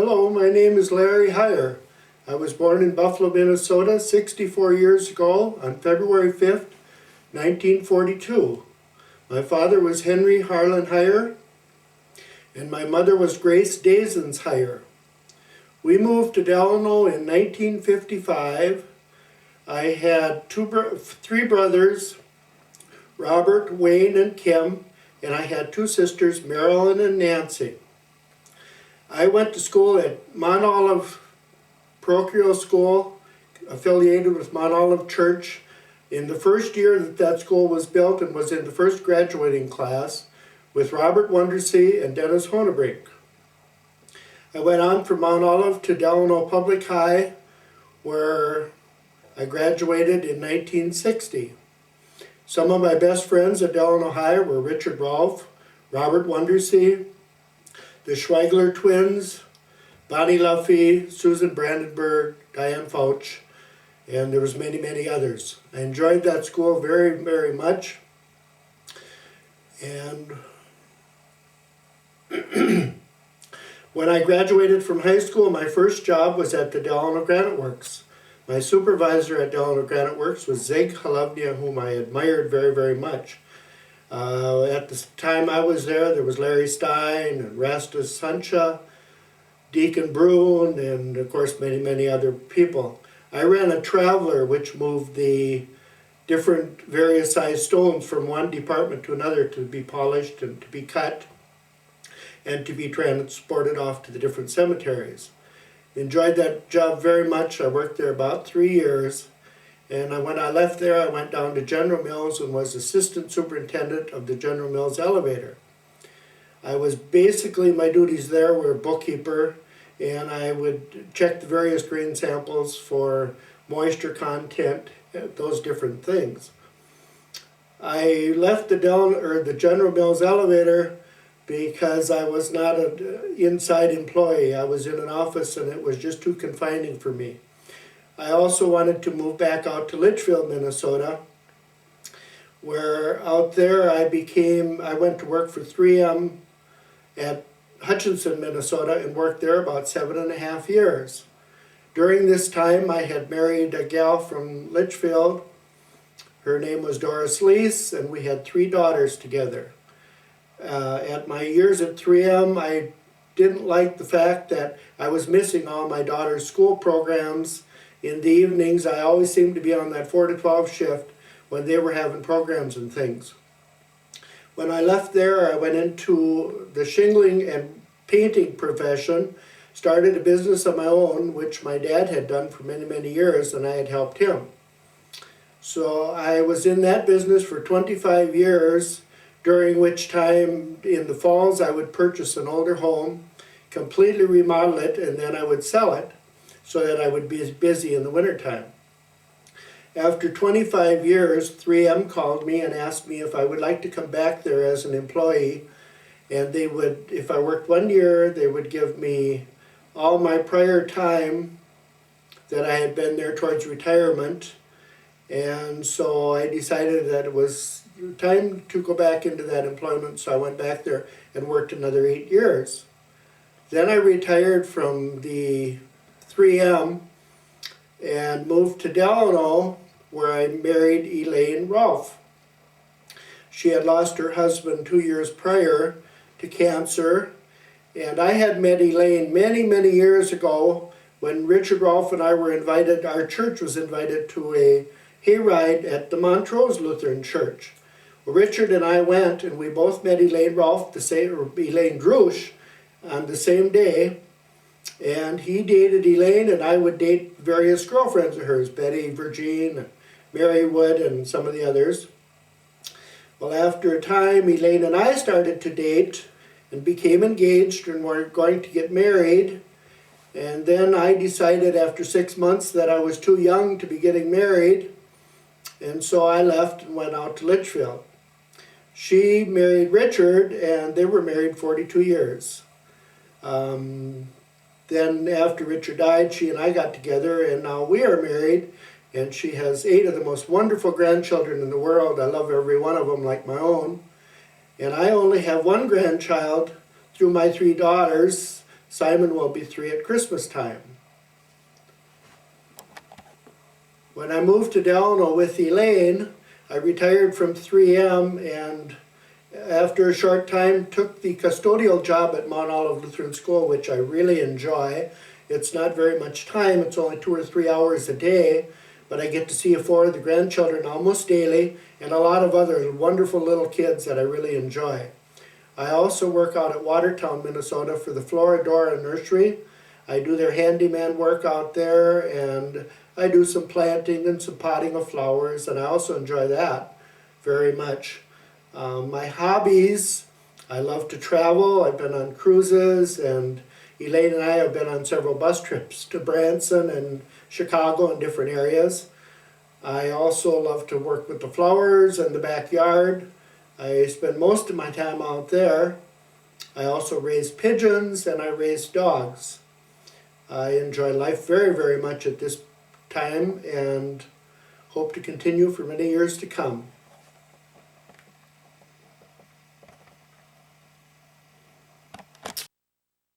Hello, my name is Larry Heyer. I was born in Buffalo, Minnesota 64 years ago on February 5th, 1942. My father was Henry Harlan Heyer and my mother was Grace Dazens Heyer. We moved to Delano in 1955. I had three brothers, Robert, Wayne, and Kim, and I had two sisters, Marilyn and Nancy. I went to school at Mount Olive Parochial School, affiliated with Mount Olive Church. In the first year that school was built and was in the first graduating class with Robert Wondersee and Dennis Honebrink. I went on from Mount Olive to Delano Public High, where I graduated in 1960. Some of my best friends at Delano High were Richard Rolfe, Robert Wondersee, the Schweigler twins, Bonnie Luffy, Susan Brandenburg, Diane Fouch, and there was many others. I enjoyed that school very much. And when I graduated from high school, my first job was at the Delano Granite Works. My supervisor at Delano Granite Works was Zig Halovnia, whom I admired very much. At the time I was there was Larry Stein and Rasta Sancha, Deacon Bruin, and of course many other people. I ran a traveler which moved the different various sized stones from one department to another to be polished and to be cut and to be transported off to the different cemeteries. Enjoyed that job very much. I worked there about 3 years. And when I left there, I went down to General Mills and was assistant superintendent of the General Mills elevator. I was basically, my duties there were bookkeeper, and I would check the various grain samples for moisture content, those different things. I left the General Mills elevator because I was not an inside employee. I was in an office and it was just too confining for me. I also wanted to move back out to Litchfield, Minnesota, where out there I went to work for 3M at Hutchinson, Minnesota, and worked there about 7.5 years. During this time, I had married a gal from Litchfield. Her name was Doris Lease, and we had 3 daughters together. At my years at 3M, I didn't like the fact that I was missing all my daughter's school programs. In the evenings, I always seemed to be on that 4 to 12 shift when they were having programs and things. When I left there, I went into the shingling and painting profession, started a business of my own, which my dad had done for many years, and I had helped him. So I was in that business for 25 years, during which time in the falls I would purchase an older home, completely remodel it, and then I would sell it, so that I would be busy in the wintertime. After 25 years, 3M called me and asked me if I would like to come back there as an employee, and they would, if I worked 1 year, they would give me all my prior time that I had been there towards retirement, and so I decided that it was time to go back into that employment, so I went back there and worked another 8 years. Then I retired from the 3M and moved to Delano, where I married Elaine Rolfe. She had lost her husband 2 years prior to cancer, and I had met Elaine many years ago when Richard Rolfe and I were invited, our church was invited to a hayride at the Montrose Lutheran Church. Well, Richard and I went, and we both met Elaine Rolfe, Elaine Drusch, on the same day. And he dated Elaine, and I would date various girlfriends of hers, Betty, Virgine, Mary Wood, and some of the others. Well, after a time, Elaine and I started to date and became engaged and were going to get married. And then I decided after 6 months that I was too young to be getting married, and so I left and went out to Litchfield. She married Richard, and they were married 42 years. Then after Richard died, she and I got together, and now we are married, and she has 8 of the most wonderful grandchildren in the world. I love every one of them like my own. And I only have 1 grandchild through my 3 daughters, Simon will be 3 at Christmas time. When I moved to Delano with Elaine, I retired from 3M and after a short time took the custodial job at Mount Olive Lutheran School, which I really enjoy. It's not very much time, it's only 2 or 3 hours a day, but I get to see 4 of the grandchildren almost daily and a lot of other wonderful little kids that I really enjoy. I also work out at Watertown, Minnesota for the Floridora Nursery. I do their handyman work out there, and I do some planting and some potting of flowers, and I also enjoy that very much. My hobbies, I love to travel. I've been on cruises, and Elaine and I have been on several bus trips to Branson and Chicago and different areas. I also love to work with the flowers and the backyard. I spend most of my time out there. I also raise pigeons and I raise dogs. I enjoy life very, very much at this time and hope to continue for many years to come.